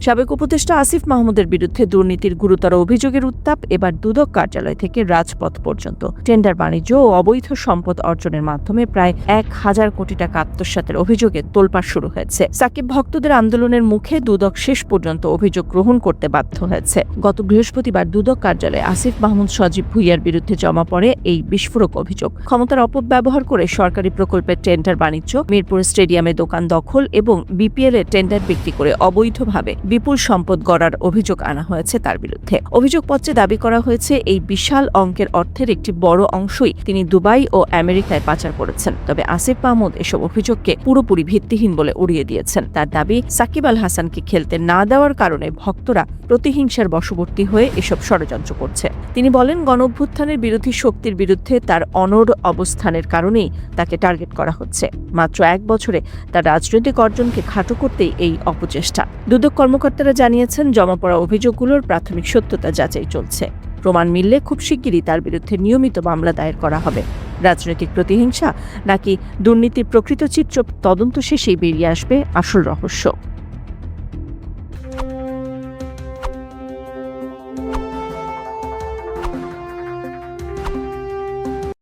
সাবেক উপদেষ্টা আসিফ মাহমুদের বিরুদ্ধে দুর্নীতির গুরুতর অভিযোগের উত্তাপ এবার দুদক কার্যালয় থেকে রাজপথ পর্যন্ত। টেন্ডার বাণিজ্য ও অবৈধ সম্পদ অর্জনের মাধ্যমে প্রায় ১,০০০ কোটি টাকা আত্মসাতের অভিযোগে তোলপাড় শুরু হয়েছে। সাকিব ভক্তদের আন্দোলনের মুখে দুদক শেষ পর্যন্ত অভিযোগ গ্রহণ করতে বাধ্য হয়েছে। গত বৃহস্পতিবার দুদক কার্যালয়ে আসিফ মাহমুদ সজীব ভুঁইয়ার বিরুদ্ধে জমা পড়ে এই বিস্ফোরক অভিযোগ। ক্ষমতার অপব্যবহার করে সরকারি প্রকল্পের টেন্ডার বাণিজ্য, মিরপুর স্টেডিয়ামে দোকান দখল এবং বিপিএল এর টেন্ডার বিক্রি করে অবৈধভাবে বিপুল সম্পদ গড়ার অভিযোগ আনা হয়েছে তার বিরুদ্ধে। অভিযোগপত্রে দাবি করা হয়েছে এই বিশাল অঙ্কের অর্থের একটি বড় অংশই তিনি দুবাই ও আমেরিকায় পাচার করেছেন। তবে আসিফ মাহমুদ এসব অভিযোগকে পুরোপুরি ভিত্তিহীন বলে উড়িয়ে দিয়েছেন। তার দাবি, সাকিব আল হাসানকে খেলতে না দেওয়ার কারণে ভক্তরা প্রতিহিংসার বশবর্তী হয়ে এসব ষড়যন্ত্র করছে। তিনি বলেন, গণঅভ্যুত্থানের বিরোধী শক্তির বিরুদ্ধে তার অনড় অবস্থানের কারণেই তাকে টার্গেট করা হচ্ছে। মাত্র ১ বছরে তার রাজনৈতিক অর্জনকে খাটো করতেই এই অপচেষ্টা। দুদক কর্মকর্তারা জানিয়েছেন, জমা পড়া অভিযোগগুলোর প্রাথমিক সত্যতা যাচাই চলছে। প্রমাণ মিললে খুব শিগগিরই তার বিরুদ্ধে নিয়মিত মামলা দায়ের করা হবে। রাজনৈতিক প্রতিহিংসা নাকি দুর্নীতির প্রকৃত চিত্র, তদন্ত শেষেই বেরিয়ে আসবে আসল রহস্য।